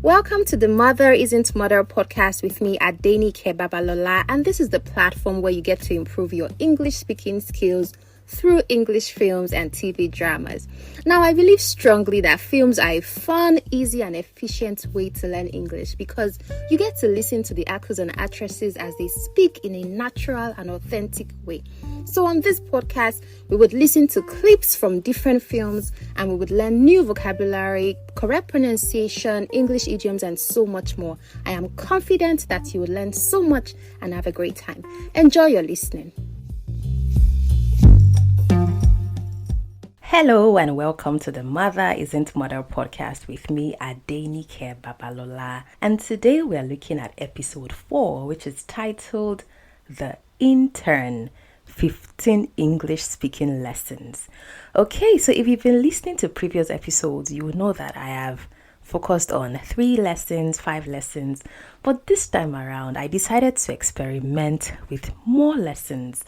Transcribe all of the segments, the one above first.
Welcome to the Mother Isn't Mother podcast with me, Adenike Babalola, and this is the platform where you get to improve your English speaking skills through English films and TV dramas. Now, I believe strongly that films are a fun, easy, and efficient way to learn English because you get to listen to the actors and actresses as they speak in a natural and authentic way. So on this podcast, we would listen to clips from different films and we would learn new vocabulary, correct pronunciation, English idioms, and so much more. I am confident that you will learn so much and have a great time. Enjoy your listening. Hello and welcome to the Mother Isn't Mother podcast with me, Adenike Babalola. And today we are looking at episode 4, which is titled The Intern, 15 English Speaking Lessons. Okay, so if you've been listening to previous episodes, you will know that I have focused on 3 lessons, 5 lessons. But this time around, I decided to experiment with more lessons.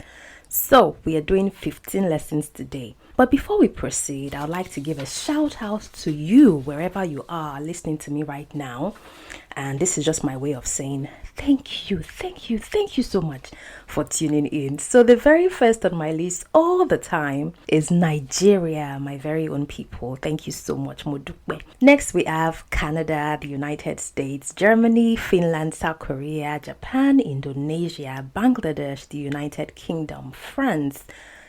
So we are doing 15 lessons today. But before we proceed, I would like to give a shout out to you wherever you are listening to me right now. And this is just my way of saying thank you so much for tuning in. So the very first on my list all the time is Nigeria, my very own people. Thank you so much, Modukwe. Next we have Canada, the United States, Germany, Finland, South Korea, Japan, Indonesia, Bangladesh, the United Kingdom, France,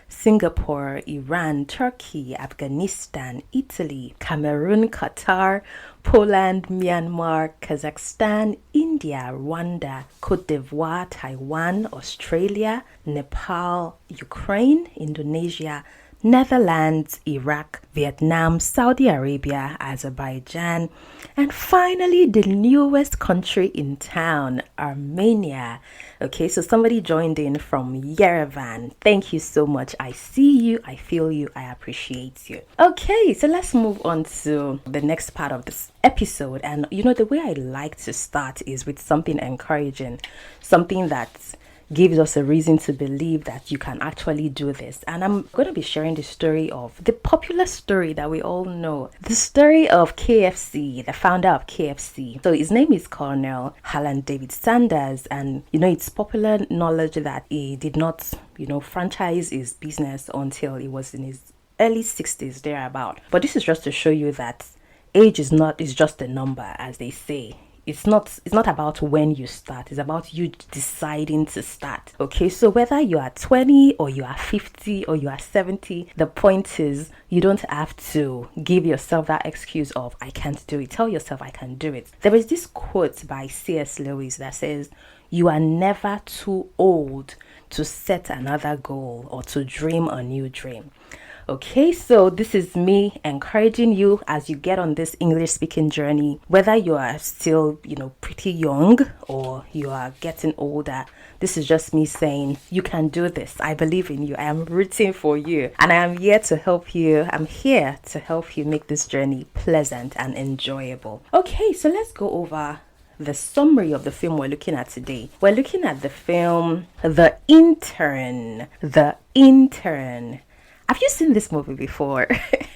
Singapore, Iran, Turkey, Afghanistan, Italy, Cameroon, Qatar, Poland, Myanmar, Kazakhstan, India, Rwanda, Cote d'Ivoire, Taiwan, Australia, Nepal, Ukraine, Indonesia, Netherlands, Iraq, Vietnam, Saudi Arabia, Azerbaijan, and finally the newest country in town, Armenia. Okay, so somebody joined in from Yerevan. Thank you so much. I see you, I feel you, I appreciate you. Okay, so let's move on to the next part of this episode. And you know, the way I like to start is with something encouraging, something that gives us a reason to believe that you can actually do this. And I'm going to be sharing the story of the popular story that we all know, the story of KFC, the founder of KFC. So his name is Colonel Harlan David Sanders, and you know, it's popular knowledge that he did not, franchise his business until he was in his early 60s thereabout. But this is just to show you that age is just a number, as they say. It's not about when you start. It's about you deciding to start. Okay, so whether you are 20 or you are 50 or you are 70, the point is you don't have to give yourself that excuse of I can't do it. Tell yourself I can do it. There is this quote by C.S. Lewis that says, "You are never too old to set another goal or to dream a new dream." Okay, so this is me encouraging you as you get on this English speaking journey, whether you are still, pretty young or you are getting older. This is just me saying you can do this. I believe in you. I am rooting for you and I am here to help you. I'm here to help you make this journey pleasant and enjoyable. Okay, so let's go over the summary of the film we're looking at today. We're looking at the film The Intern. The Intern. Have you seen this movie before?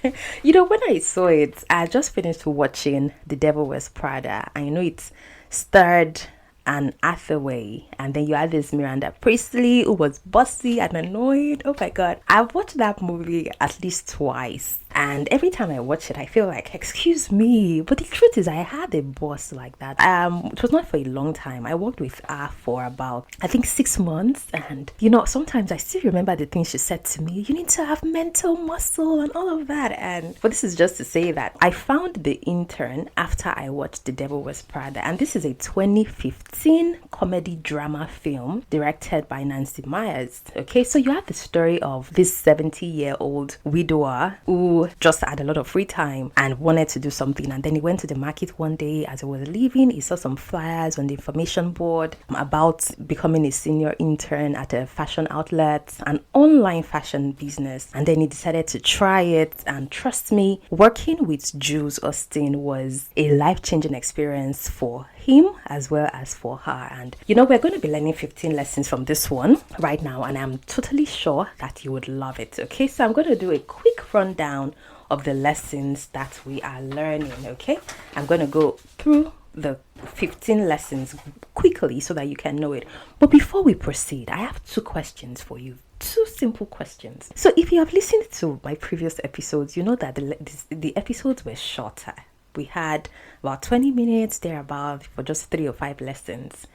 When I saw it, I just finished watching The Devil Wears Prada. And it starred Anne Hathaway. And then you had this Miranda Priestley who was bossy and annoyed. Oh my God. I've watched that movie at least twice. And every time I watch it, I feel like, excuse me. But the truth is, I had a boss like that. It was not for a long time. I worked with her for about, I think, 6 months. And, sometimes I still remember the things she said to me. You need to have mental muscle and all of that. But this is just to say that I found The Intern after I watched The Devil Wears Prada. And this is a 2015 comedy drama film directed by Nancy Meyers. Okay, so you have the story of this 70-year-old widower who just had a lot of free time and wanted to do something, and then he went to the market one day. As he was leaving, he saw some flyers on the information board about becoming a senior intern at a fashion outlet, an online fashion business, and then he decided to try it. And trust me, working with Jules Austin was a life-changing experience for him as well as for her. And we're going to be learning 15 lessons from this one right now, and I'm totally sure that you would love it. Okay, so I'm going to do a quick rundown of the lessons that we are learning. Okay, I'm going to go through the 15 lessons quickly so that you can know it. But before we proceed, I have 2 questions for you. 2 simple questions. So if you have listened to my previous episodes, you know that the episodes were shorter. We had about 20 minutes thereabout for just 3 or 5 lessons.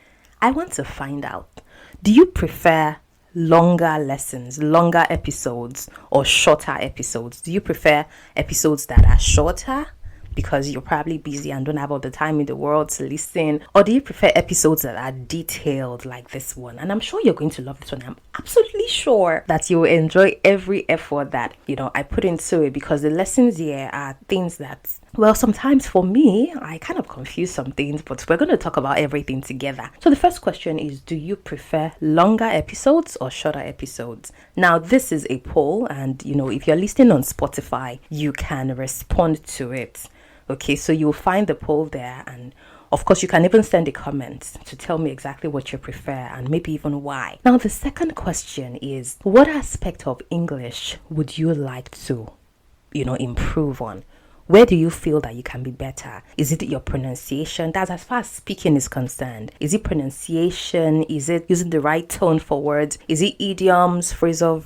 I want to find out, do you prefer longer lessons, longer episodes, or shorter episodes? Do you prefer episodes that are shorter because you're probably busy and don't have all the time in the world to listen? Or do you prefer episodes that are detailed like this one? And I'm sure you're going to love this one. I'm absolutely sure that you will enjoy every effort that, I put into it, because the lessons here are things that, well, sometimes for me, I kind of confuse some things, but we're going to talk about everything together. So the first question is, do you prefer longer episodes or shorter episodes? Now, this is a poll, and, if you're listening on Spotify, you can respond to it. Okay, so you'll find the poll there, and of course you can even send a comment to tell me exactly what you prefer and maybe even why. Now, the second question is, what aspect of English would you like to, improve on? Where do you feel that you can be better? Is it your pronunciation? That's as far as speaking is concerned. Is it pronunciation? Is it using the right tone for words? Is it idioms, phrasal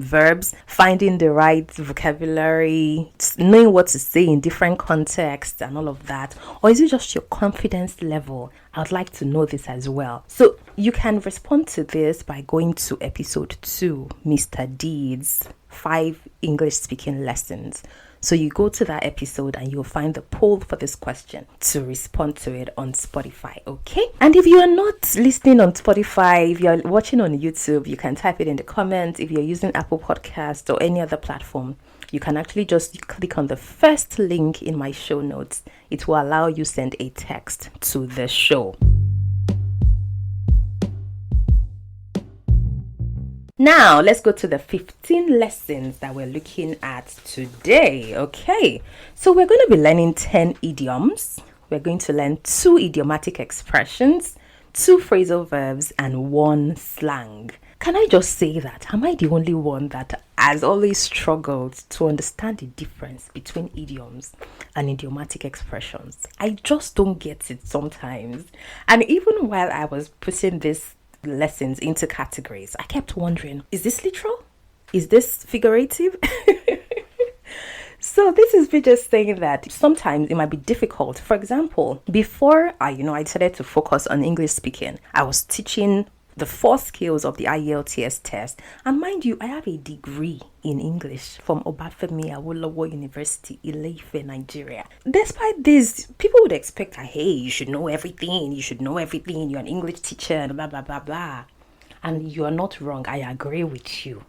verbs, finding the right vocabulary, knowing what to say in different contexts and all of that? Or is it just your confidence level? I'd like to know this as well. So you can respond to this by going to episode 2, Mr. Deeds, 5 English speaking lessons. So you go to that episode and you'll find the poll for this question to respond to it on Spotify, okay? And if you are not listening on Spotify, if you're watching on YouTube, you can type it in the comments. If you're using Apple Podcast or any other platform, you can actually just click on the first link in my show notes. It will allow you send a text to the show. Now, let's go to the 15 lessons that we're looking at today, okay? So we're going to be learning 10 idioms. We're going to learn 2 idiomatic expressions, 2 phrasal verbs, and 1 slang. Can I just say that? Am I the only one that has always struggled to understand the difference between idioms and idiomatic expressions? I just don't get it sometimes. And even while I was putting this lessons into categories, I kept wondering, is this literal? Is this figurative? So this is me just saying that sometimes it might be difficult. For example, before I decided to focus on English speaking, I was teaching the 4 skills of the IELTS test. And mind you, I have a degree in English from Obafemi Awolowo University, Ile-Ife, Nigeria. Despite this, people would expect, hey, you should know everything. You're an English teacher, and blah, blah, blah, blah. And you are not wrong. I agree with you.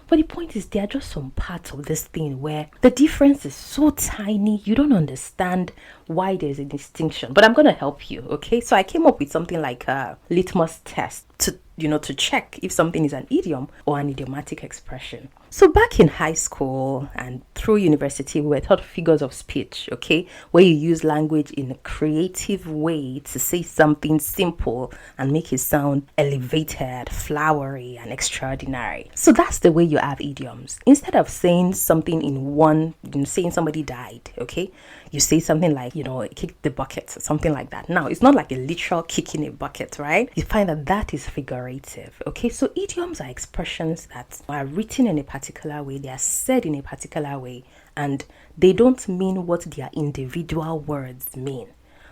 But the point is, there are just some parts of this thing where the difference is so tiny, you don't understand why there's a distinction. But I'm going to help you, okay? So I came up with something like a litmus test to check if something is an idiom or an idiomatic expression. So back in high school and through university, we were taught figures of speech, okay? Where you use language in a creative way to say something simple and make it sound elevated, flowery, and extraordinary. So that's the way you have idioms. Instead of saying something in one, saying somebody died, okay? You say something like, kick the bucket, or something like that. Now, it's not like a literal kicking a bucket, right? You find that is figurative, okay? So idioms are expressions that are written in a particular way, they are said in a particular way, and they don't mean what their individual words mean,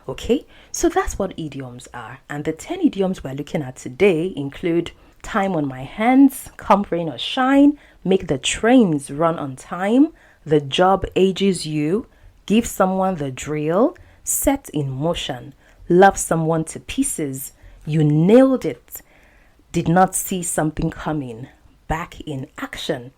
okay? So that's what idioms are. And the 10 idioms we're looking at today include time on my hands, come rain or shine, make the trains run on time, the job ages you, give someone the drill, set in motion, love someone to pieces, you nailed it, did not see something coming, back in action.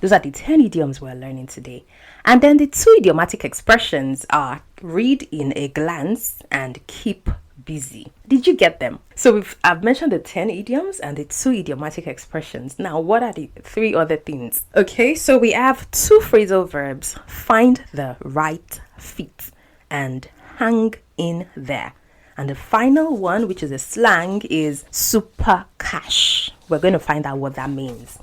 Those are the 10 idioms we're learning today. And then the 2 idiomatic expressions are read in a glance and keep busy. Did you get them? So I've mentioned the 10 idioms and the 2 idiomatic expressions. Now, what are the 3 other things? Okay, so we have 2 phrasal verbs, find the right fit and hang in there. And the final one, which is a slang, is super cash. We're going to find out what that means.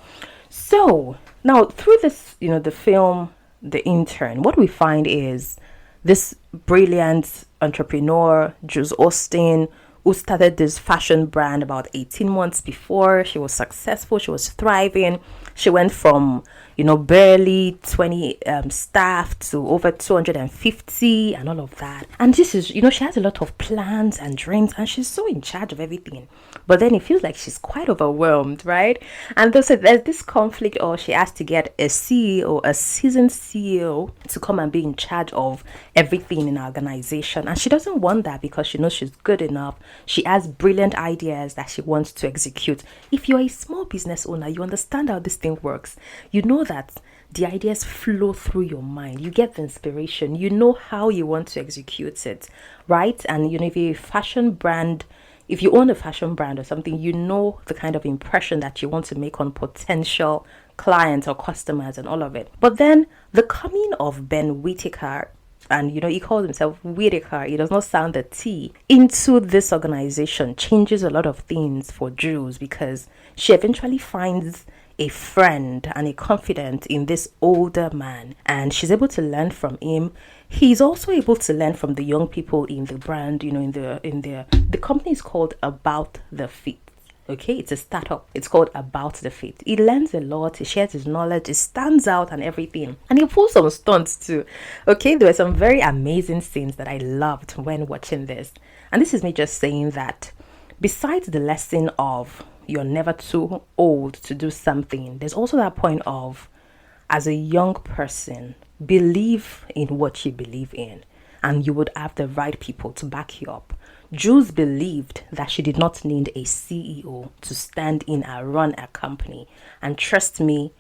So now through this, the film, The Intern, what we find is this brilliant entrepreneur, Jules Austin, who started this fashion brand about 18 months before. She was successful, she was thriving. She went from, barely 20 staff to over 250 and all of that. And this is, she has a lot of plans and dreams, and she's so in charge of everything. But then it feels like she's quite overwhelmed, right? And so there's this conflict, or she has to get a CEO, a seasoned CEO, to come and be in charge of everything in her organization. And she doesn't want that because she knows she's good enough. She has brilliant ideas that she wants to execute. If you're a small business owner, you understand how this thing works. You know that the ideas flow through your mind. You get the inspiration. You know how you want to execute it, right? And if you're a fashion brand, if you own a fashion brand or something, you know the kind of impression that you want to make on potential clients or customers and all of it. But then the coming of Ben Whitaker, and he calls himself Whitaker, he does not sound the T, into this organization changes a lot of things for Jules, because she eventually finds a friend and a confidant in this older man, and she's able to learn from him. He's also able to learn from the young people in the brand. The company is called About the Fit. Okay, it's a startup. It's called About the Fit. He learns a lot. He shares his knowledge. He stands out and everything. And he pulls some stunts too. Okay, there were some very amazing scenes that I loved when watching this. And this is me just saying that besides the lesson of you're never too old to do something, there's also that point of, as a young person, believe in what you believe in, and you would have the right people to back you up. Jules believed that she did not need a CEO to stand in and run a company. And trust me,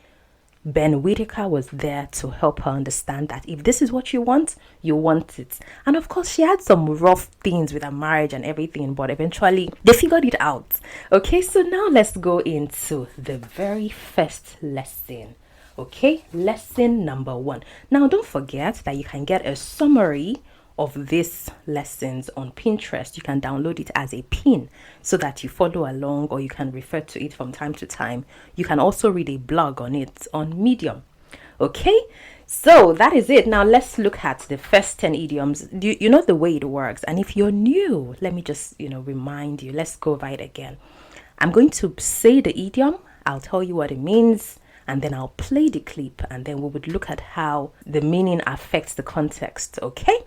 Ben Whitaker was there to help her understand that if this is what you want it. And of course, she had some rough things with her marriage and everything, but eventually they figured it out. Okay, so now let's go into the very first lesson. Okay, lesson number 1. Now, don't forget that you can get a summary of these lessons on Pinterest. You can download it as a pin so that you follow along, or you can refer to it from time to time. You can also read a blog on it on Medium. Okay, so that is it. Now let's look at the first 10 idioms. You know the way it works, and if you're new, let me just remind you. Let's go over it again. I'm going to say the idiom, I'll tell you what it means, and then I'll play the clip, and then we would look at how the meaning affects the context. Okay.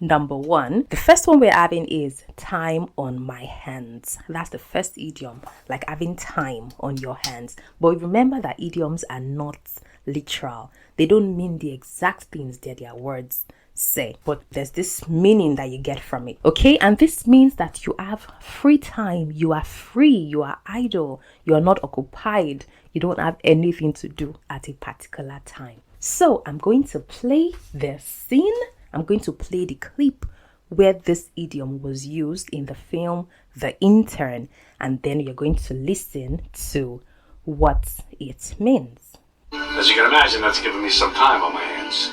Number 1, the first one we're having is time on my hands. That's the first idiom, like having time on your hands. But remember that idioms are not literal. They don't mean the exact things that their words say, but there's this meaning that you get from it. Okay, and this means that you have free time. You are free, you are idle, you are not occupied, you don't have anything to do at a particular time. So I'm going to play the scene. I'm going to play the clip where this idiom was used in the film The Intern, and then you're going to listen to what it means. As you can imagine, that's given me some time on my hands.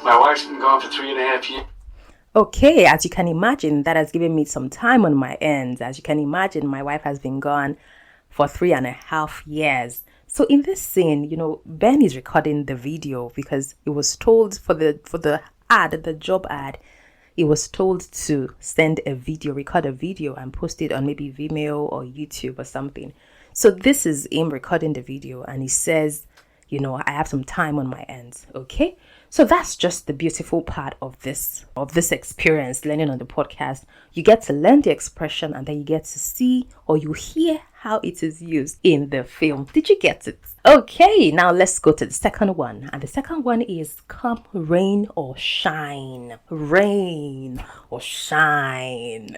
My wife's been gone for 3.5 years. Okay, as you can imagine, that has given me some time on my hands. As you can imagine, my wife has been gone for 3.5 years. So in this scene, Ben is recording the video because it was told for the ad, the job ad, it was told to send a video, record a video and post it on maybe Vimeo or YouTube or something. So this is him recording the video, and he says, I have some time on my hands. Okay. So that's just the beautiful part of this experience, learning on the podcast. You get to learn the expression, and then you get to see, or you hear how it is used in the film. Did you get it? Okay, now let's go to the second one. And the second one is come rain or shine. Rain or shine.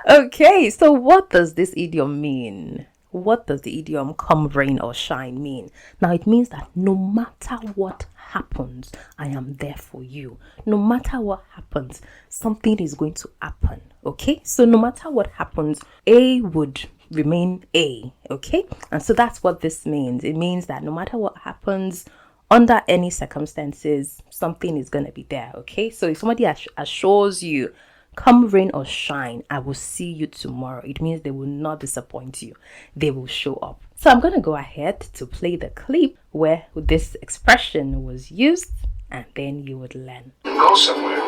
Okay, so what does this idiom mean? What does the idiom come rain or shine mean? Now it means that no matter what happens, I am there for you. No matter what happens, something is going to happen. Okay, so no matter what happens, A would remain A. Okay, and so that's what this means. It means that no matter what happens, under any circumstances, something is going to be there. Okay, so if somebody assures you, Come rain or shine, I will see you tomorrow. It means they will not disappoint you. They will show up. So I'm going to go ahead to play the clip where this expression was used, and then you would learn. Go somewhere.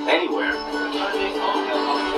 Anywhere.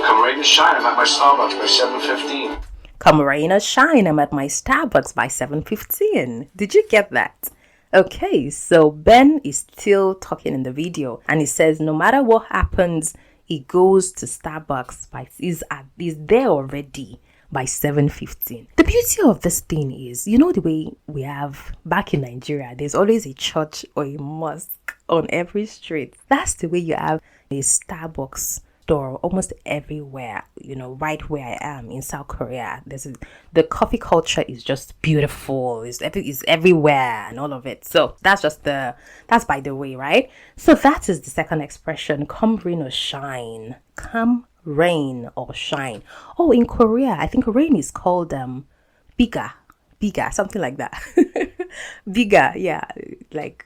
Come rain or shine, I'm at my Starbucks by 7:15. Come rain or shine, I'm at my Starbucks by 7:15. Did you get that? Okay, so Ben is still talking in the video, and he says no matter what happens, he goes to Starbucks he's there already by 7:15. The beauty of this thing is, you know, the way we have back in Nigeria, there's always a church or a mosque on every street. That's the way you have a Starbucks store almost everywhere, you know, right where I am in South Korea. The coffee culture is just beautiful. It's everywhere and all of it. So that's by the way, right? So that is the second expression, come rain or shine. Come rain or shine. Oh, in Korea, I think rain is called biga, something like that. Bigger, yeah. Like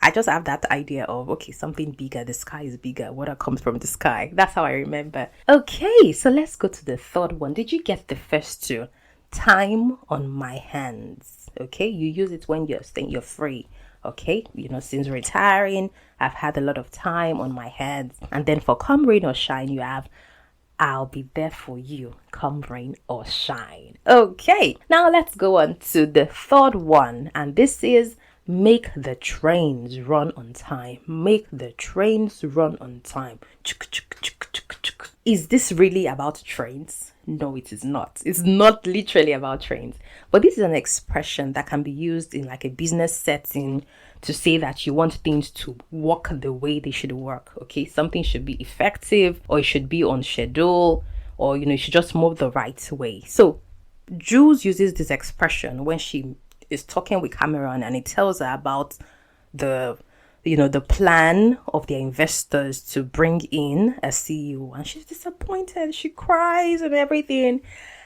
I just have that idea of, okay, something bigger, the sky is bigger, water comes from the sky. That's how I remember. Okay, so let's go to the third one. Did you get the first two? Time on my hands. Okay, you use it when you're saying you're free. Okay, you know, since retiring, I've had a lot of time on my hands. And then for come rain or shine, you have I'll be there for you, come rain or shine. Okay, now let's go on to the third one, and this is make the trains run on time. Make the trains run on time. Is this really about trains? No, it is not. It's not literally about trains. But this is an expression that can be used in like a business setting to say that you want things to work the way they should work. Okay, something should be effective, or it should be on schedule, or you should just move the right way. So Jules uses this expression when she is talking with Cameron, and it tells her about the plan of their investors to bring in a CEO, and she's disappointed. She cries and everything.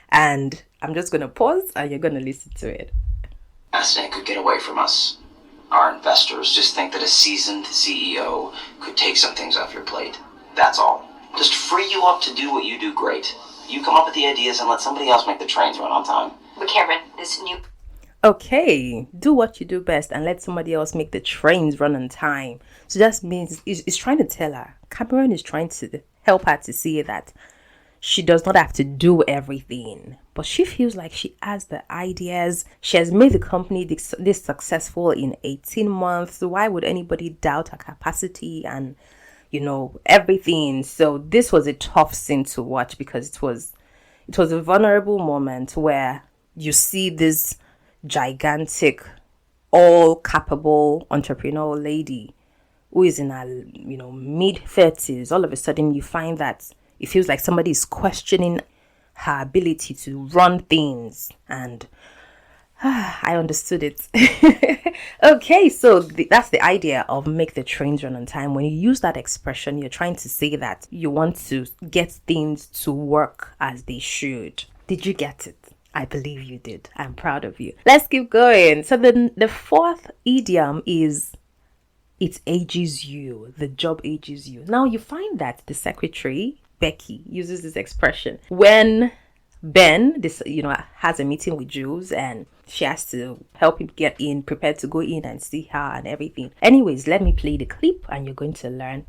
And I'm just going to pause and you're going to listen to it. Aston could get away from us. Our investors just think that a seasoned CEO could take some things off your plate. That's all. Just free you up to do what you do great. You come up with the ideas and let somebody else make the trains run on time. But Cameron, this new... Okay, do what you do best and let somebody else make the trains run on time. So that means it's trying to tell her, Cameron is trying to help her to see that she does not have to do everything, but she feels like she has the ideas. She has made the company this successful in 18 months. So why would anybody doubt her capacity and, everything? So this was a tough scene to watch because it was a vulnerable moment where you see this gigantic, all capable entrepreneurial lady who is in her, mid-30s. All of a sudden you find that it feels like somebody is questioning her ability to run things, and I understood it. Okay, so that's the idea of make the trains run on time. When you use that expression, you're trying to say that you want to get things to work as they should. Did you get it? I believe you did. I'm proud of you. Let's keep going. So the fourth idiom is it ages you. The job ages you. Now you find that the secretary, Becky, uses this expression when Ben has a meeting with Jules and she has to help him get in, prepared to go in and see her and everything. Anyways, let me play the clip and you're going to learn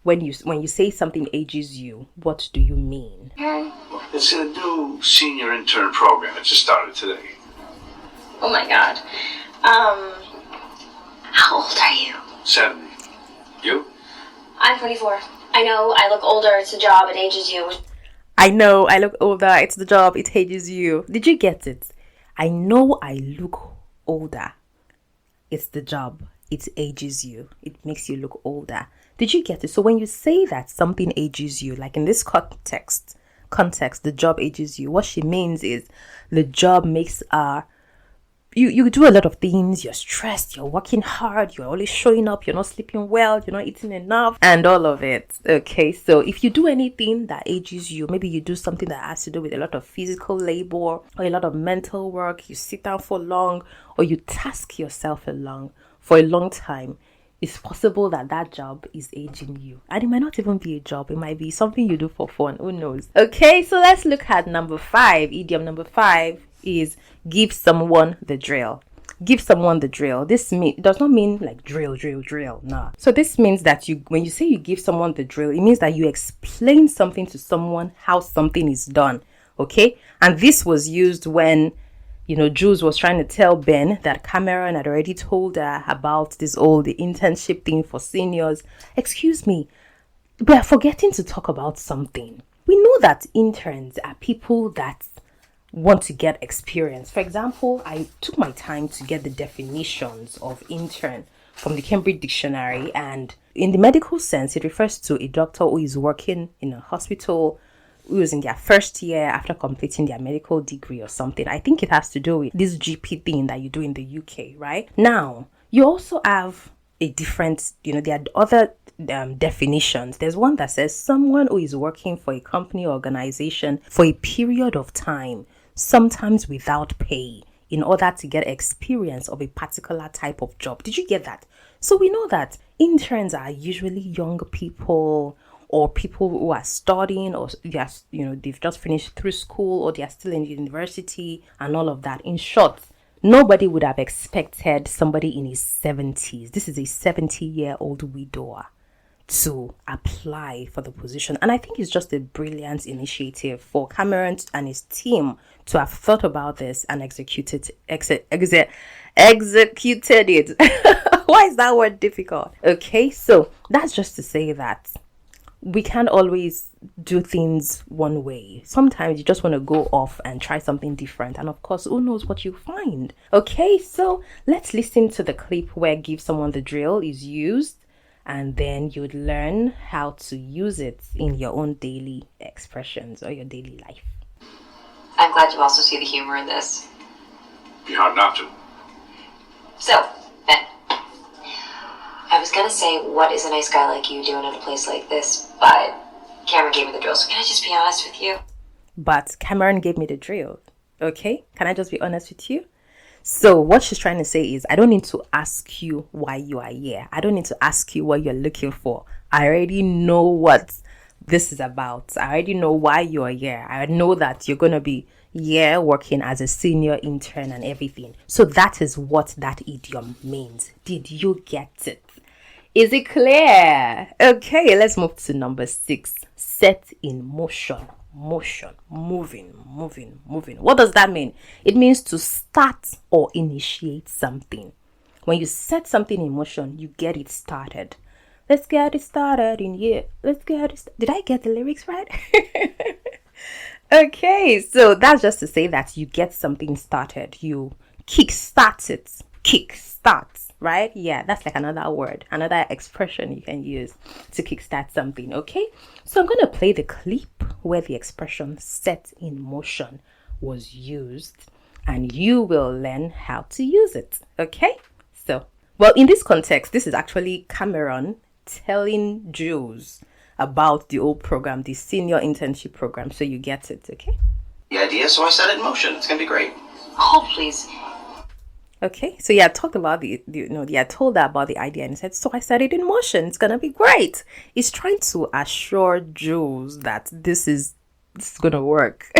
when you say something ages you, what do you mean? It's a new senior intern program. It just started today. Oh my God. How old are you? 70. You? I'm 24. I know I look older. It's a job. It ages you. I know I look older. It's the job. It ages you. Did you get it? I know I look older. It's the job. It ages you. It makes you look older. Did you get it? So when you say that something ages you, like in this context, the job ages you, what she means is the job makes you do a lot of things. You're stressed, you're working hard, you're always showing up, you're not sleeping well, you're not eating enough, and all of it. Okay, so if you do anything that ages you, maybe you do something that has to do with a lot of physical labor or a lot of mental work, you sit down for long, or you task yourself for a long time, it's possible that that job is aging you. And it might not even be a job. It might be something you do for fun. Who knows? Okay, so let's look at number 5. Idiom number 5 is give someone the drill. Give someone the drill. This does not mean like drill. Nah. So this means that when you say you give someone the drill, it means that you explain something to someone, how something is done. Okay? And this was used when, Jules was trying to tell Ben that Cameron had already told her about the internship thing for seniors. Excuse me, we are forgetting to talk about something. We know that interns are people that want to get experience. For example, I took my time to get the definitions of intern from the Cambridge Dictionary, and in the medical sense, it refers to a doctor who is working in a hospital, who is in their first year after completing their medical degree or something. I think it has to do with this GP thing that you do in the UK, right? Now, you also have a different, there are other definitions. There's one that says someone who is working for a company or organization for a period of time, sometimes without pay, in order to get experience of a particular type of job. Did you get that? So we know that interns are usually young people or people who are studying, or they've just finished through school, or they are still in university and all of that. In short, nobody would have expected somebody in his 70s, this is a 70-year-old widower, to apply for the position. And I think it's just a brilliant initiative for Cameron and his team to have thought about this and executed it. Why is that word difficult? Okay, so that's just to say that we can't always do things one way. Sometimes you just want to go off and try something different. And of course, who knows what you find? Okay, so let's listen to the clip where give someone the drill is used. And then you'd learn how to use it in your own daily expressions or your daily life. I'm glad you also see the humor in this. Be hard not to. So, Ben, I was gonna say, what is a nice guy like you doing at a place like this? But Cameron gave me the drill, so can I just be honest with you? But Cameron gave me the drill. Okay? Can I just be honest with you? So what she's trying to say is, I don't need to ask you why you are here. I don't need to ask you what you're looking for. I already know what this is about. I already know why you are here. I know that you're going to be here working as a senior intern and everything. So that is what that idiom means. Did you get it? Is it clear? Okay, let's move to number 6. Set in motion. Moving. What does that mean? It means to start or initiate something. When you set something in motion, you get it started. Let's get it started in here. Did I get the lyrics right? Okay, so that's just to say that you get something started. You kickstart it. Kickstart, right? Yeah, that's like another word, another expression you can use to kickstart something. Okay, so I'm going to play the clip where the expression set in motion was used, and you will learn how to use it. Okay, so, well, in this context, this is actually Cameron telling Jules about the old program, the senior internship program, so you get it. Okay, The idea, so I set it in motion. It's gonna be great. Hold, please. Okay, so yeah, I talked about I told her about the idea and I said, so I set it in motion. It's gonna be great. He's trying to assure Jules that this is gonna work.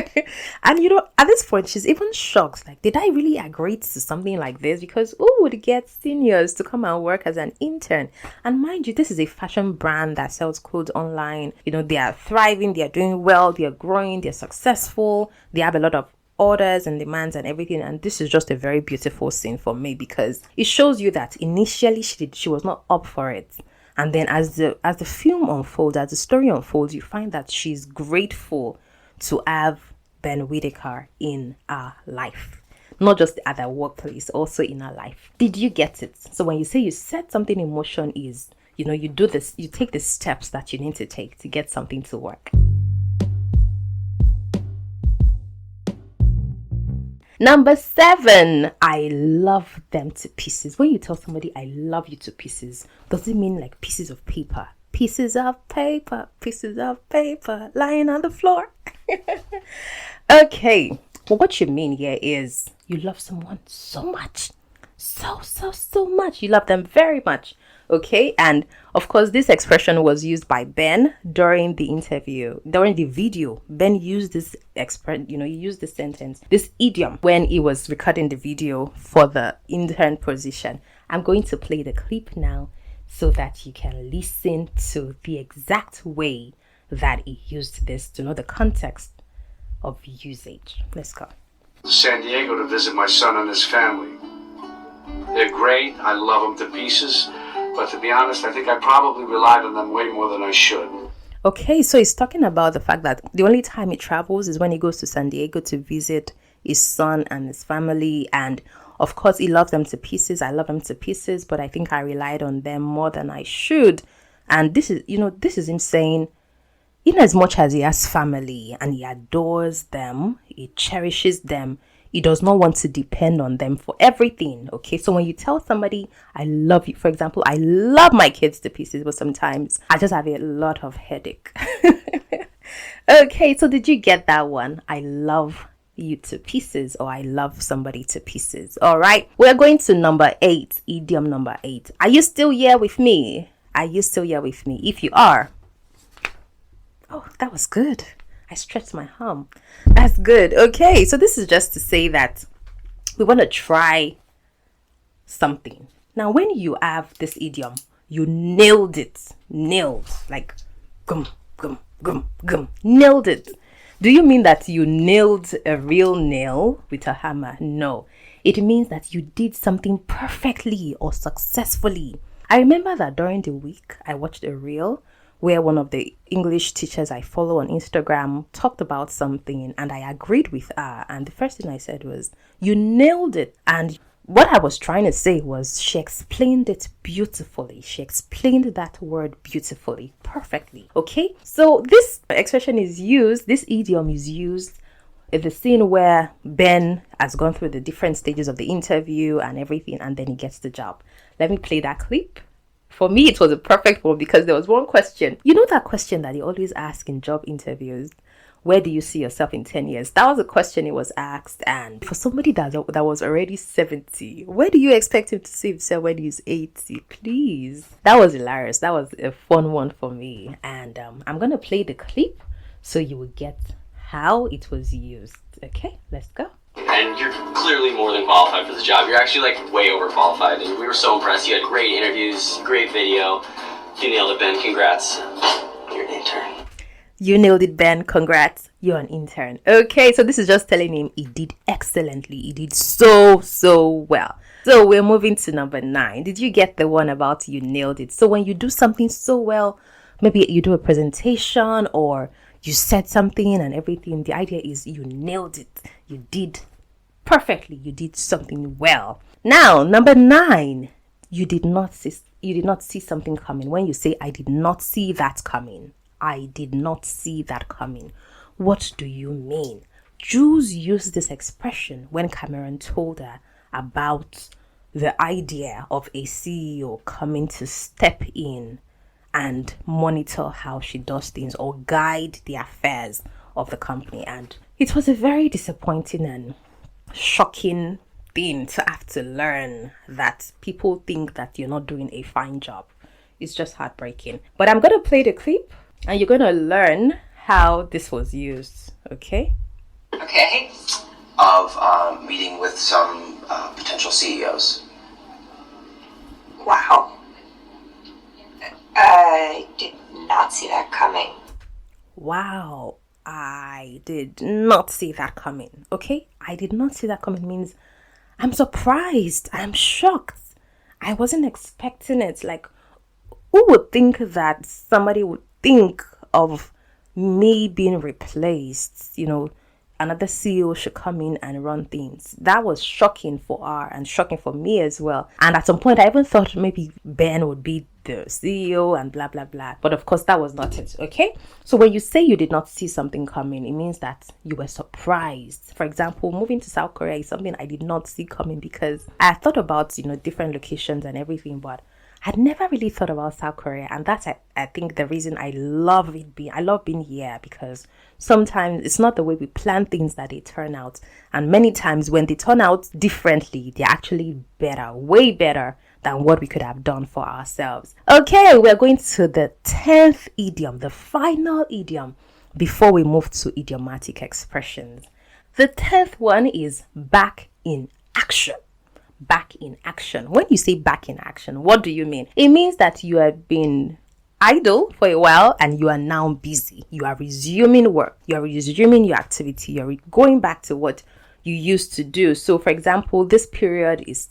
And at this point, she's even shocked. Like, did I really agree to something like this? Because who would get seniors to come and work as an intern? And mind you, this is a fashion brand that sells clothes online. They are thriving, they are doing well, they are growing, they're successful, they have a lot of orders and demands and everything, and this is just a very beautiful scene for me because it shows you that initially she was not up for it, and then as the film unfolds, as the story unfolds, you find that she's grateful to have Ben Whitaker in our life, not just at our workplace, also in our life. Did you get it? So when you say you set something in motion, is you do this, you take the steps that you need to take to get something to work. Number 7, I love them to pieces. When you tell somebody I love you to pieces, does it mean like pieces of paper? Pieces of paper lying on the floor. Okay, well, what you mean here is you love someone so much. So much. You love them very much. Okay, and of course, this expression was used by Ben during the interview, during the video. Ben used this he used this sentence, this idiom, when he was recording the video for the intern position. I'm going to play the clip now so that you can listen to the exact way that he used this to know the context of usage. Let's go. San Diego to visit my son and his family. They're great. I love them to pieces. But to be honest, I think I probably relied on them way more than I should. Okay, so he's talking about the fact that the only time he travels is when he goes to San Diego to visit his son and his family. And of course, he loves them to pieces. I love them to pieces, but I think I relied on them more than I should. And this is him saying, in as much as he has family and he adores them, he cherishes them, he does not want to depend on them for everything. Okay, so when you tell somebody, I love you, for example, I love my kids to pieces, but sometimes I just have a lot of headache. Okay, so did you get that one? I love you to pieces, or I love somebody to pieces. All right, we're going to number 8, idiom number 8. Are you still here with me? Are you still here with me? If you are, oh, that was good. I stretched my arm. That's good. Okay, so this is just to say that we want to try something. Now, when you have this idiom, you nailed it. Nailed. Like, gum, gum, gum, gum. Nailed it. Do you mean that you nailed a real nail with a hammer? No. It means that you did something perfectly or successfully. I remember that during the week, I watched a reel where one of the English teachers I follow on Instagram talked about something, and I agreed with her. And the first thing I said was, you nailed it. And what I was trying to say was, she explained it beautifully. She explained that word beautifully, perfectly. Okay, so this expression is used, this idiom is used in the scene where Ben has gone through the different stages of the interview and everything, and then he gets the job. Let me play that clip. For me, it was a perfect one because there was one question. You know that question that they always ask in job interviews? Where do you see yourself in 10 years? That was a question it was asked. And for somebody that was already 70, where do you expect him to see himself when he's 80? Please. That was hilarious. That was a fun one for me. And I'm going to play the clip so you will get how it was used. Okay, let's go. And you're clearly more than qualified for this job. You're actually like way overqualified, and we were so impressed. You had great interviews, great video. You nailed it, Ben. Congrats. You're an intern. You nailed it, Ben. Congrats. You're an intern. Okay, so this is just telling him he did excellently. He did so well. So we're moving to number 9. Did you get the one about you nailed it? So when you do something so well, maybe you do a presentation or you said something and everything, the idea is you nailed it. You did perfectly. You did something well. Now, number 9, you did not see something coming. When you say, I did not see that coming. I did not see that coming. What do you mean? Jews used this expression when Cameron told her about the idea of a CEO coming to step in and monitor how she does things or guide the affairs of the company. And it was a very disappointing and shocking thing to have to learn that people think that you're not doing a fine job. It's just heartbreaking. But I'm going to play the clip and you're going to learn how this was used. Okay? Okay. Of meeting with some potential CEOs. Wow. I did not see that coming. Wow. I did not see that coming. Okay? I did not see that coming means I'm surprised. I'm shocked. I wasn't expecting it. Like, who would think that somebody would think of me being replaced? You know, another CEO should come in and run things. That was shocking for her and shocking for me as well. And at some point, I even thought maybe Ben would be the CEO and blah, blah, blah. But of course, that was not it. Okay? So when you say you did not see something coming, it means that you were surprised. For example, moving to South Korea is something I did not see coming because I thought about, different locations and everything, but I'd never really thought about South Korea, and that's I think the reason I love being here, because sometimes it's not the way we plan things that they turn out, and many times when they turn out differently, they're actually better, way better than what we could have done for ourselves. Okay, we're going to the 10th idiom, the final idiom, before we move to idiomatic expressions. The 10th one is back in action. Back in action. When you say back in action, what do you mean? It means that you have been idle for a while and you are now busy. You are resuming work. You are resuming your activity. You're going back to what you used to do. So, for example, this period is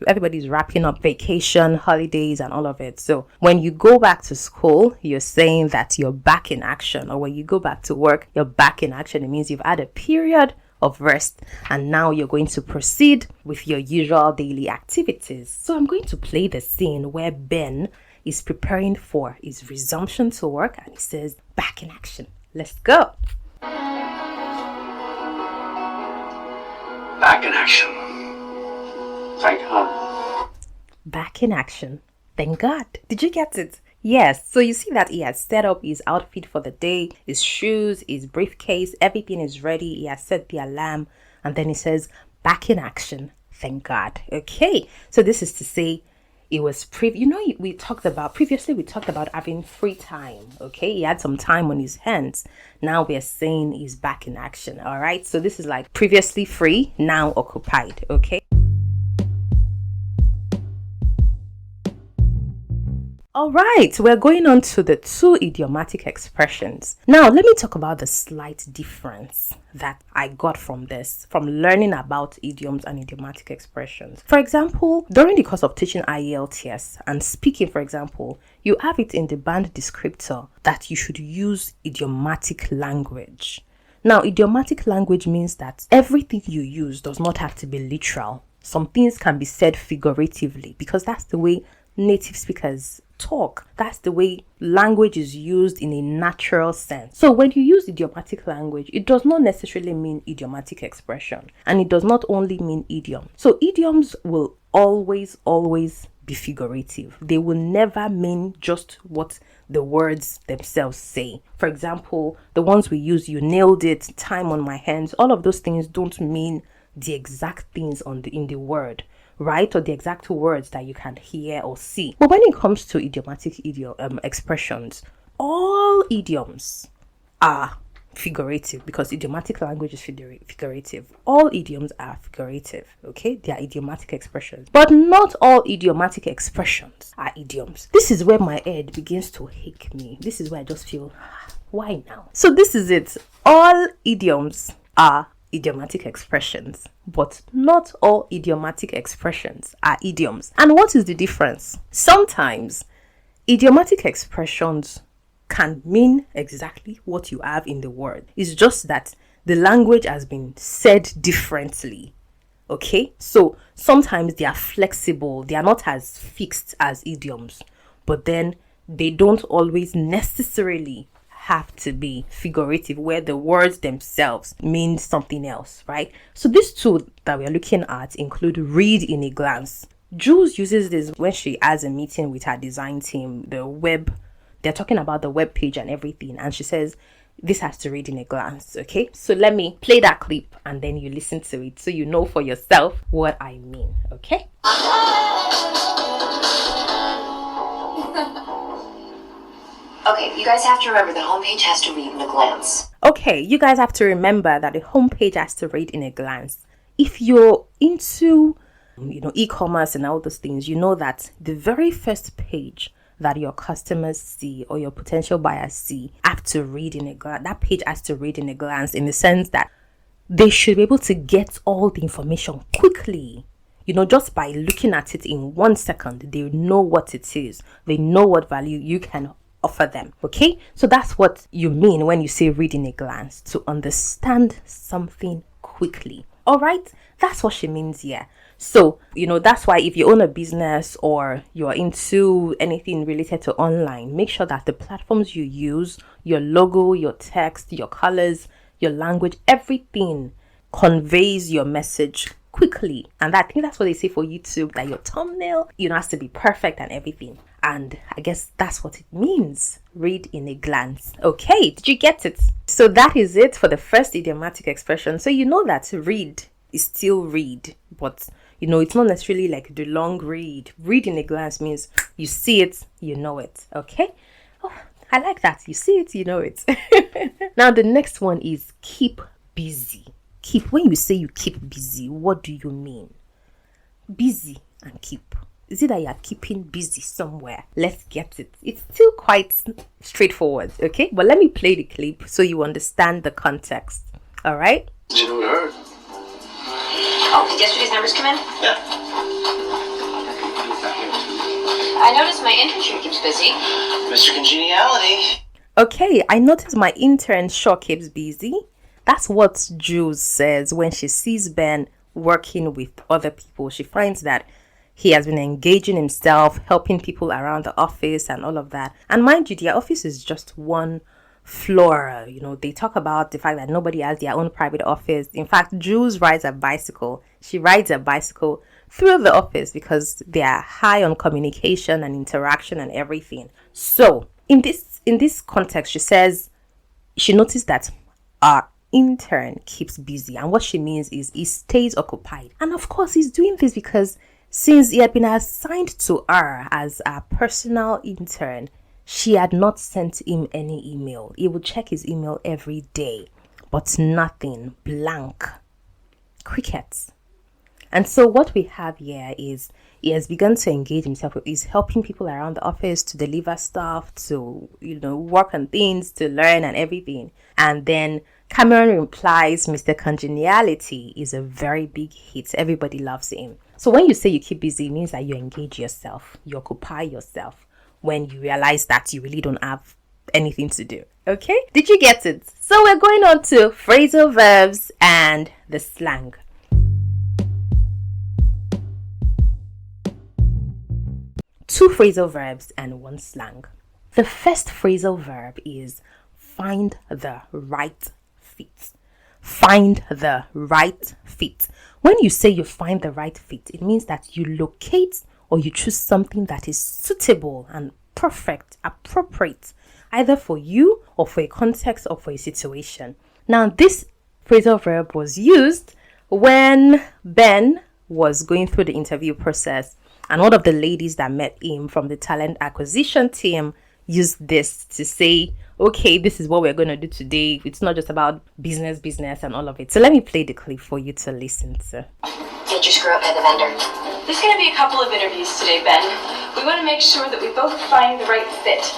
everybody's wrapping up vacation, holidays, and all of it. So, when you go back to school, you're saying that you're back in action. Or when you go back to work, you're back in action. It means you've had a period of rest and now you're going to proceed with your usual daily activities. So I'm going to play the scene where Ben is preparing for his resumption to work and he says, back in action. Let's go. Back in action. Thank God. Back in action. Thank God. Did you get it? Yes, so you see that he has set up his outfit for the day, his shoes, his briefcase, everything is ready. He has set the alarm and then he says, back in action, thank God. Okay, so this is to say it was we talked about having free time. Okay, he had some time on his hands. Now we're saying he's back in action. All right, so this is like previously free, now occupied. Okay. All right, we're going on to the 2 idiomatic expressions. Now, let me talk about the slight difference that I got from learning about idioms and idiomatic expressions. For example, during the course of teaching IELTS and speaking, for example, you have it in the band descriptor that you should use idiomatic language. Now, idiomatic language means that everything you use does not have to be literal. Some things can be said figuratively because that's the way native speakers talk. That's the way language is used in a natural sense. So when you use idiomatic language, it does not necessarily mean idiomatic expression, and it does not only mean idiom. So idioms will always be figurative. They will never mean just what the words themselves say. For example, the ones we use, you nailed it, time on my hands, all of those things don't mean the exact things in the word, right? Or the exact words that you can hear or see. But when it comes to idiomatic expressions, all idioms are figurative because idiomatic language is figurative. All idioms are figurative, okay? They are idiomatic expressions. But not all idiomatic expressions are idioms. This is where my head begins to ache me. This is where I just feel, why now? So this is it. All idioms are idiomatic expressions, but not all idiomatic expressions are idioms. And what is the difference? Sometimes idiomatic expressions can mean exactly what you have in the word. It's just that the language has been said differently. Okay? So sometimes they are flexible, they are not as fixed as idioms, but then they don't always necessarily have to be figurative where the words themselves mean something else, right? So these 2 that we're looking at include read in a glance. Jules uses this when she has a meeting with her design team, they're talking about the web page and everything, and she says this has to read in a glance. Okay, so let me play that clip and then you listen to it so you know for yourself what I mean. Okay. Okay, you guys have to remember the homepage has to read in a glance. Okay, you guys have to remember that the homepage has to read in a glance. If you're into, e-commerce and all those things, you know that the very first page that your customers see or your potential buyers see have to read in a glance. That page has to read in a glance in the sense that they should be able to get all the information quickly. Just by looking at it in 1 second, they know what it is. They know what value you can offer them. Okay, so that's what you mean when you say read in a glance, to understand something quickly. All right, that's what she means here. So that's why if you own a business or you're into anything related to online, make sure that the platforms you use, your logo, your text, your colors, your language, everything conveys your message quickly. And I think that's what they say for YouTube, that your thumbnail, has to be perfect and everything. And I guess that's what it means. Read in a glance. Okay, did you get it? So that is it for the first idiomatic expression. So you know that read is still read, but it's not necessarily like the long read. Read in a glance means you see it, you know it. Okay? Oh, I like that. You see it, you know it. Now the next one is keep busy. When you say you keep busy, what do you mean? Busy and keep. Is it that you are keeping busy somewhere? Let's get it. It's still quite straightforward, okay? But let me play the clip so you understand the context. All right? Did you know we heard? Oh, did yesterday's numbers come in? Yeah. I noticed my internship keeps busy. Mr. Congeniality. Okay, I noticed my intern sure keeps busy. That's what Jules says when she sees Ben working with other people. She finds that he has been engaging himself, helping people around the office and all of that. And mind you, their office is just one floor. They talk about the fact that nobody has their own private office. In fact, Jules rides a bicycle. She rides a bicycle through the office because they are high on communication and interaction and everything. So in this context, she says she noticed that our intern keeps busy, and what she means is he stays occupied. And of course, he's doing this because since he had been assigned to her as a personal intern, she had not sent him any email. He would check his email every day, but nothing. Blank. Crickets. And so what we have here is he has begun to engage himself. He's helping people around the office to deliver stuff, to work on things, to learn and everything. And then Cameron replies, Mr. Congeniality is a very big hit. Everybody loves him. So when you say you keep busy, it means that you engage yourself, you occupy yourself when you realize that you really don't have anything to do. Okay? Did you get it? So we're going on to phrasal verbs and the slang. Two phrasal verbs and one slang. The first phrasal verb is find the right fit. Find the right fit. When you say you find the right fit, it means that you locate or you choose something that is suitable and perfect, appropriate, either for you or for a context or for a situation. Now, this phrasal verb was used when Ben was going through the interview process, and one of the ladies that met him from the talent acquisition team used this to say, okay, this is what we're going to do today. It's not just about business and all of it. So let me play the clip for you to listen to. Did you screw up at the vendor? There's going to be a couple of interviews today, Ben. We want to make sure that we both find the right fit.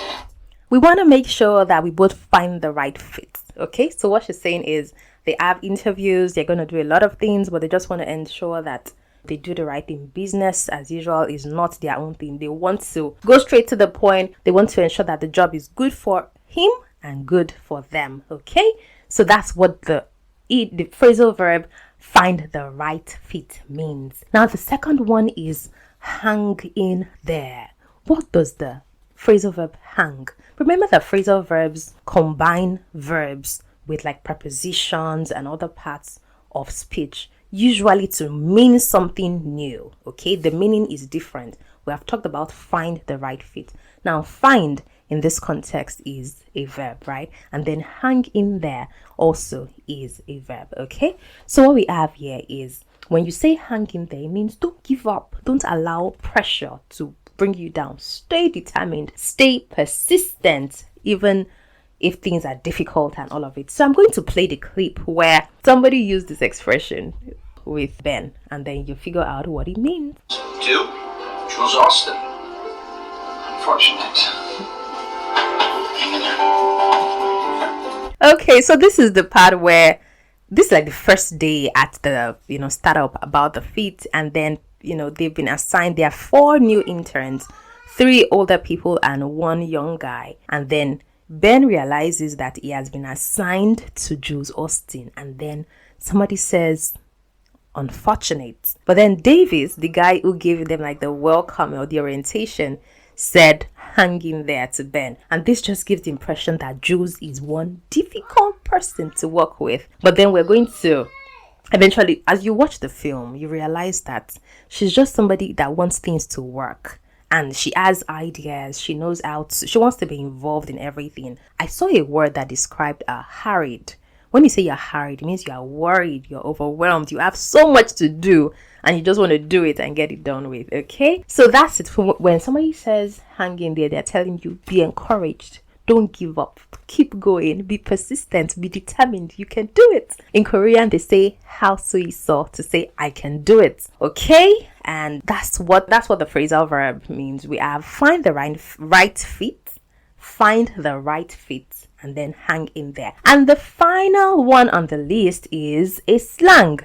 We want to make sure that we both find the right fit. Okay, so what she's saying is they have interviews, they're going to do a lot of things, but they just want to ensure that they do the right thing. Business as usual is not their own thing. They want to go straight to the point. They want to ensure that the job is good for him and good for them. Okay, so that's what the phrasal verb find the right fit means. Now the second one is hang in there. What does the phrasal verb hang? Remember that phrasal verbs combine verbs with like prepositions and other parts of speech, usually to mean something new. Okay, the meaning is different. We have talked about find the right fit. Now find in this context is a verb, right? And then hang in there also is a verb. Okay, so what we have here is when you say hang in there, it means don't give up, don't allow pressure to bring you down. Stay determined, stay persistent, even if things are difficult and all of it. So I'm going to play the clip where somebody used this expression with Ben, and then you figure out what it means. Two, Jules Austin. Unfortunate. Hang in there. Okay, so this is the part where this is like the first day at the startup about the fit, and then they've been assigned. There are 4 new interns, 3 older people and 1 young guy, and then Ben realizes that he has been assigned to Jules Austin, and then somebody says unfortunate. But then Davis, the guy who gave them like the welcome or the orientation, said hang in there to Ben. And this just gives the impression that Jules is one difficult person to work with. But then we're going to eventually, as you watch the film, you realize that she's just somebody that wants things to work. and she has ideas. She knows she wants to be involved in everything. I saw a word that described harried. When you say you're harried, it means you are worried, you're overwhelmed, you have so much to do, and you just want to do it and get it done with, okay? So that's it. When somebody says hang in there, they're telling you be encouraged. Don't give up. Keep going. Be persistent. Be determined. You can do it. In Korean, they say "hal수있어" to say I can do it. Okay? And that's what the phrasal verb means. We have find the right fit, find the right fit, and then hang in there. And the final one on the list is a slang.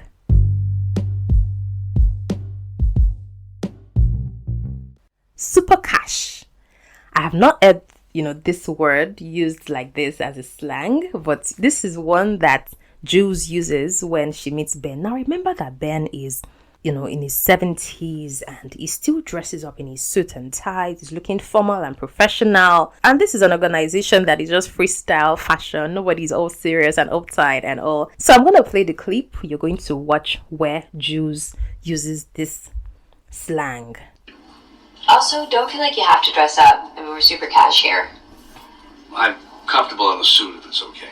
Super cash. I have not heard this word used like this as a slang, but this is one that Jules uses when she meets Ben. Now remember that Ben is, in his 70s and he still dresses up in his suit and tie. He's looking formal and professional. And this is an organization that is just freestyle fashion. Nobody's all serious and uptight and all. So I'm going to play the clip. You're going to watch where Jules uses this slang. Also, don't feel like you have to dress up. I mean, we're super cash here. I'm comfortable in a suit if it's okay.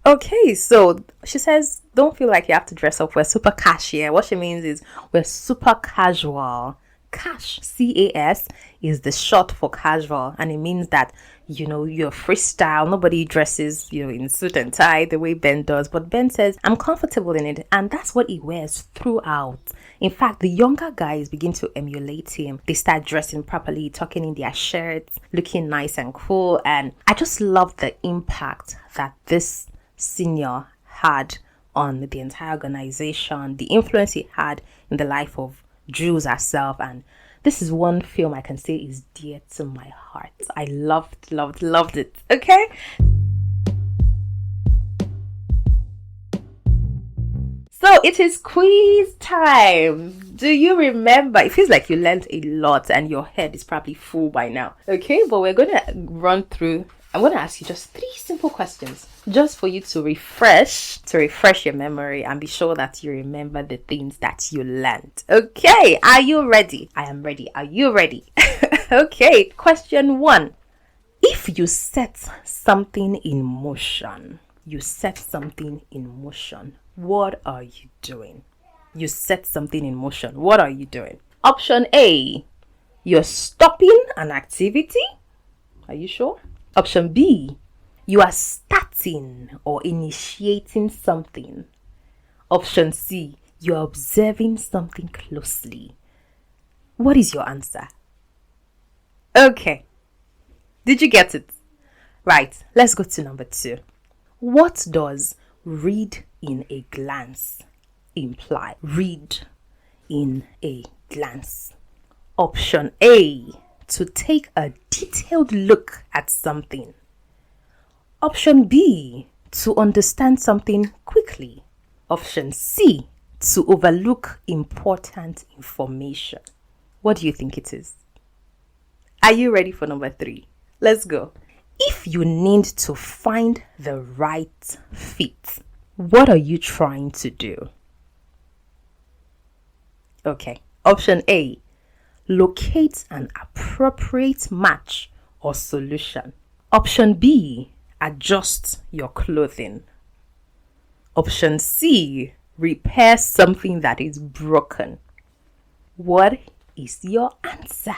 Okay, so she says, don't feel like you have to dress up. We're super cash here. What she means is we're super casual. Cash, C-A-S, is the short for casual. And it means that, you're freestyle. Nobody dresses, in suit and tie the way Ben does. But Ben says, I'm comfortable in it. And that's what he wears throughout. In fact, the younger guys begin to emulate him. They start dressing properly, tucking in their shirts, looking nice and cool. And I just love the impact that this senior had on the entire organization, the influence he had in the life of Jules herself. And this is one film I can say is dear to my heart. I loved it. Okay? So it is quiz time. Do you remember? It feels like you learned a lot and your head is probably full by now. Okay, but we're going to run through. I'm going to ask you just 3 simple questions just for you to refresh your memory and be sure that you remember the things that you learned. Okay, are you ready? I am ready. Are you ready? Okay, question 1. If you set something in motion, what are you doing? You set something in motion. What are you doing? Option A, you're stopping an activity. Are you sure? Option B, you are starting or initiating something. Option C, you're observing something closely. What is your answer? Okay. Did you get it? Right, let's go to number 2. What does read in a glance imply? Read in a glance. Option A, to take a detailed look at something. Option B, to understand something quickly. Option C, to overlook important information. What do you think it is? Are you ready for number 3? Let's go. If you need to find the right fit, what are you trying to do? Okay. Option A, locate an appropriate match or solution. Option B, adjust your clothing. Option C, repair something that is broken. What is your answer?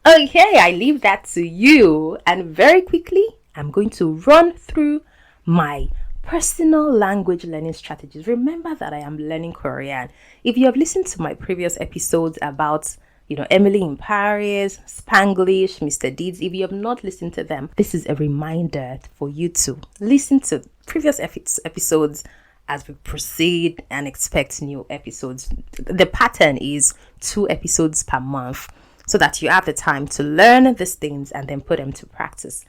Okay, I leave that to you. And very quickly, I'm going to run through my personal language learning strategies. Remember that I am learning Korean. If you have listened to my previous episodes about, Emily in Paris, Spanglish, Mr. Deeds, if you have not listened to them, this is a reminder for you to listen to previous episodes as we proceed and expect new episodes. The pattern is 2 episodes per month, so that you have the time to learn these things and then put them to practice.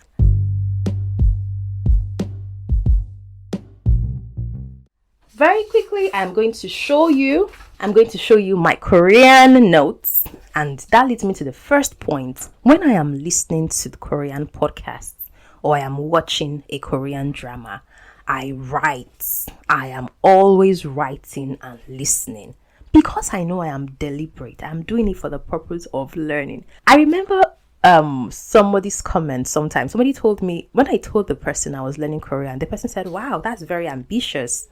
Very quickly, I'm going to show you my Korean notes, and that leads me to the first point. When I am listening to the Korean podcasts or I am watching a Korean drama, I write. I am always writing and listening because I know I am deliberate. I'm doing it for the purpose of learning. I remember somebody's comment sometimes. Somebody told me, when I told the person I was learning Korean, the person said, wow, that's very ambitious.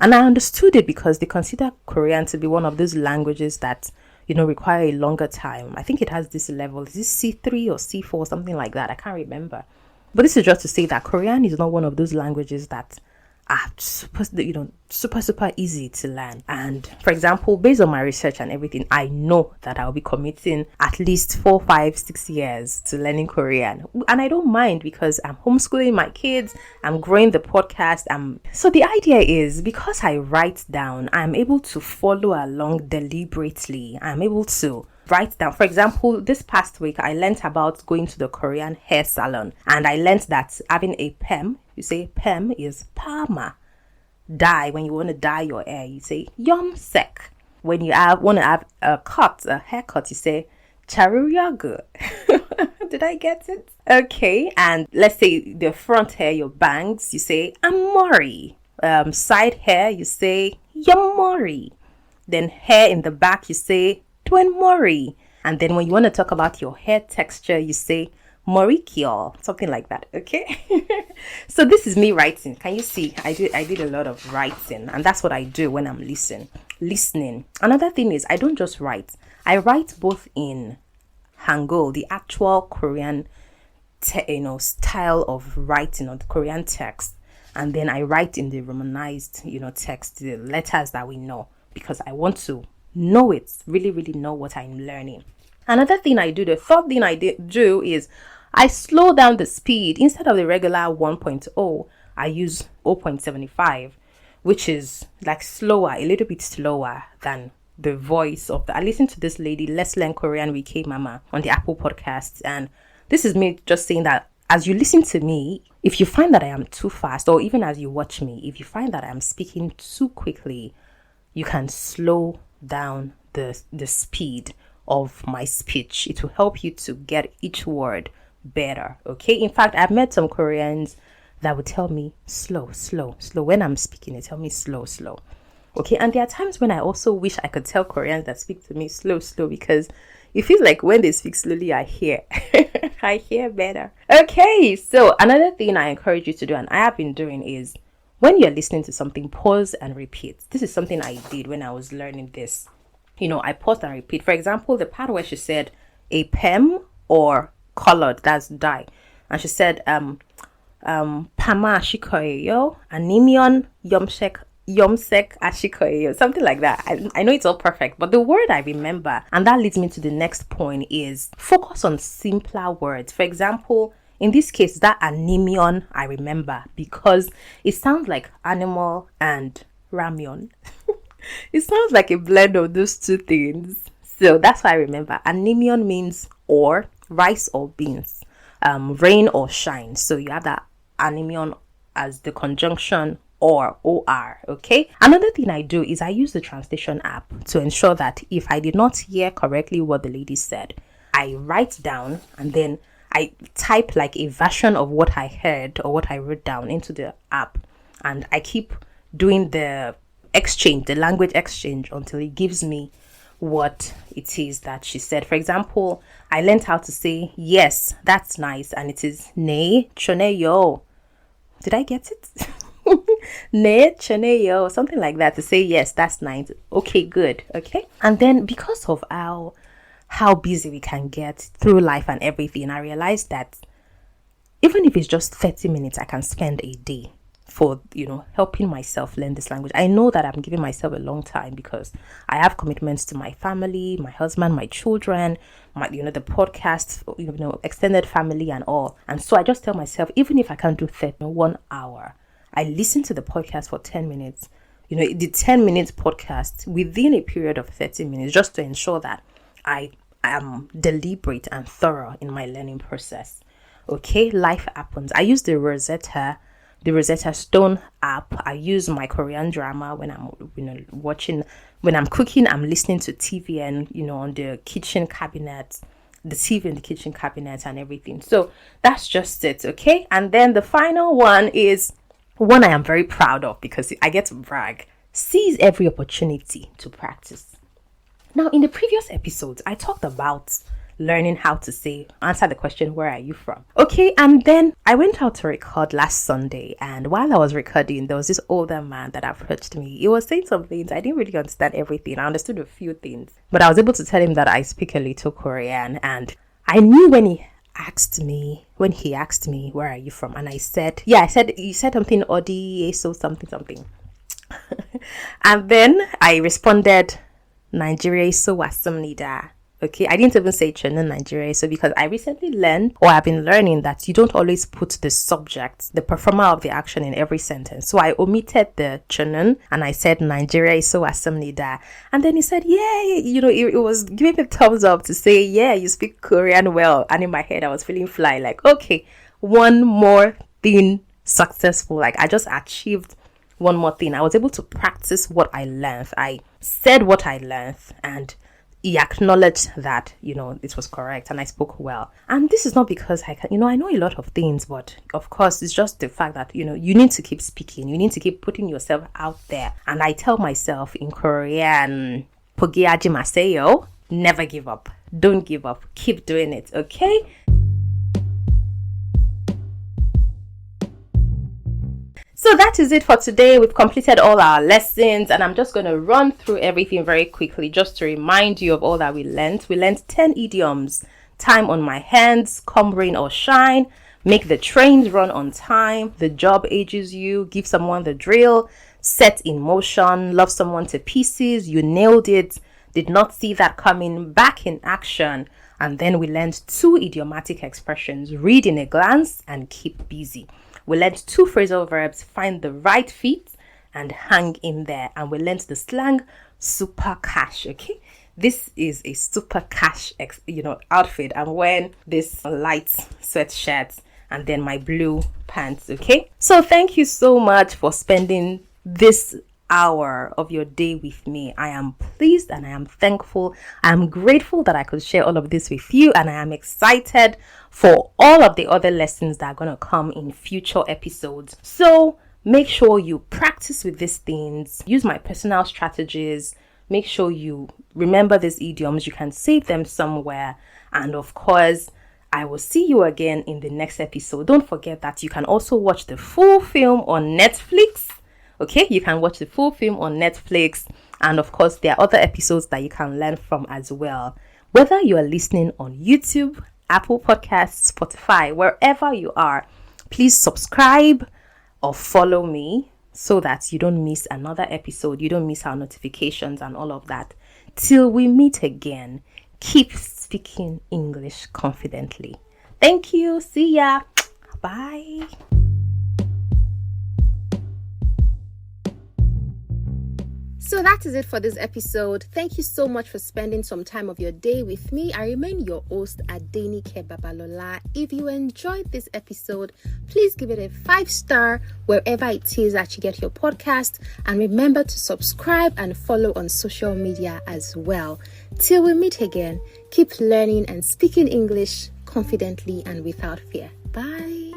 And I understood it because they consider Korean to be one of those languages that, require a longer time. I think it has this level. Is this C3 or C4, something like that? I can't remember. But this is just to say that Korean is not one of those languages that are super easy to learn. And for example, based on my research and everything, I know that I'll be committing at least 4, 5, 6 years to learning Korean. And I don't mind because I'm homeschooling my kids, I'm growing the podcast. So the idea is, because I write down, I'm able to follow along deliberately. I'm able to write down. For example, this past week, I learned about going to the Korean hair salon. And I learned that having a perm, you say perm is parma. Dye, when you want to dye your hair, you say yomsek. When you want to have a haircut, you say charuryagu. Did I get it? Okay, and let's say the front hair, your bangs, you say amori. Side hair, you say yomori. Then hair in the back, you say mori. And then when you want to talk about your hair texture, you say morikyo, something like that. Okay. So this is me writing. Can you see? I did a lot of writing, and that's what I do when I'm listening. Another thing is, I don't just write. I write both in Hangul, the actual Korean style of writing, or the Korean text, and then I write in the Romanized text, the letters that we know, because I want to know it, really know what I'm learning. Another thing I do, the third thing I do is I slow down the speed. Instead of the regular 1.0, I use 0.75, which is like slower, a little bit slower than the voice of I listened to this lady, Let's Learn Korean with K Mama, on the Apple podcast. And this is me just saying that as you listen to me, if you find that I am too fast, or even as you watch me, if you find that I'm speaking too quickly, you can slow down the speed of my speech. It will help you to get each word better. Okay, in fact, I've met some Koreans that would tell me slow. When I'm speaking, they tell me slow. Okay, and there are times when I also wish I could tell Koreans that speak to me slow, because it feels like when they speak slowly, I hear I hear better. Okay, so another thing I encourage you to do, and I have been doing, is when you're listening to something, pause and repeat. This is something I did when I was learning this. I paused and repeat. For example, the part where she said a pem or colored, that's dye. And she said, pama ashikoyeyo, animion yomsek ashikoyeyo, something like that. I know it's all perfect, but the word I remember, and that leads me to the next point, is focus on simpler words. For example, in this case, that animion I remember because it sounds like animal and ramyeon. It sounds like a blend of those two things. So that's why I remember. Animion means or, rice or beans, rain or shine. So you have that animion as the conjunction or. Okay. Another thing I do is I use the translation app to ensure that if I did not hear correctly what the lady said, I write down and then I type like a version of what I heard or what I wrote down into the app, and I keep doing the language exchange until it gives me what it is that she said. For example, I learned how to say yes, that's nice, and it is ne chone yo. Did I get it? Ne chone yo, something like that, to say yes, that's nice. Okay, good. Okay. And then because of how busy we can get through life and everything, I realized that even if it's just 30 minutes I can spend a day for helping myself learn this language. I know that I'm giving myself a long time because I have commitments to my family, my husband, my children, the podcast, extended family and all. And so I just tell myself, even if I can't do 1 hour, I listen to the podcast for 10 minutes, the 10 minutes podcast within a period of 30 minutes, just to ensure that I am deliberate and thorough in my learning process. Okay, life happens. I use the Rosetta Stone app. I use my Korean drama when I'm watching, when I'm cooking, I'm listening to TV and on the kitchen cabinet, the TV in the kitchen cabinet and everything. So that's just it. Okay, and then the final one is one I am very proud of because I get to brag. Seize every opportunity to practice. Now, in the previous episodes, I talked about learning how to answer the question, where are you from? Okay, and then I went out to record last Sunday, and while I was recording, there was this older man that approached me. He was saying some things. I didn't really understand everything. I understood a few things, but I was able to tell him that I speak a little Korean, and I knew when he asked me, where are you from? And he said something, Odi, so something. And then I responded, Nigeria, so wasamnida. Okay, I didn't even say China, Nigeria. So because I recently learned, or I've been learning, that you don't always put the subject, the performer of the action in every sentence. So I omitted the China and I said Nigeria, so wasamnida. And then he said, yeah, it was giving me thumbs up to say, yeah, you speak Korean well. And in my head, I was feeling fly, like, okay, one more thing successful. Like, I just achieved one more thing. I was able to practice what I learned. I said what I learned, and he acknowledged that, it was correct and I spoke well. And this is not because I know a lot of things, but of course, it's just the fact that, you need to keep speaking. You need to keep putting yourself out there. And I tell myself in Korean, Pogiaji Maseyo, never give up. Don't give up. Keep doing it, okay? So that is it for today. We've completed all our lessons, and I'm just going to run through everything very quickly just to remind you of all that we learned. We learned 10 idioms. Time on my hands, come rain or shine, make the trains run on time, the job ages you, give someone the drill, set in motion, love someone to pieces, you nailed it, did not see that coming, back in action. And then we learned 2 idiomatic expressions, read in a glance and keep busy. We learned 2 phrasal verbs, find the right fit and hang in there. And we learned the slang super cash, okay? This is a super cash, outfit. I'm wearing this light sweatshirt and then my blue pants, okay? So thank you so much for spending this hour of your day with me. I am pleased and I am thankful. I am grateful that I could share all of this with you, and I am excited for all of the other lessons that are going to come in future episodes. So make sure you practice with these things, use my personal strategies, make sure you remember these idioms, you can save them somewhere, and of course I will see you again in the next episode. Don't forget that you can also watch the full film on Netflix. Okay, you can watch the full film on Netflix. And of course, there are other episodes that you can learn from as well. Whether you are listening on YouTube, Apple Podcasts, Spotify, wherever you are, please subscribe or follow me so that you don't miss another episode. You don't miss our notifications and all of that. Till we meet again, keep speaking English confidently. Thank you. See ya. Bye. So that is it for this episode. Thank you so much for spending some time of your day with me. I remain your host, Adenike Babalola. If you enjoyed this episode, please give it a 5-star wherever it is that you get your podcast. And remember to subscribe and follow on social media as well. Till we meet again, keep learning and speaking English confidently and without fear. Bye.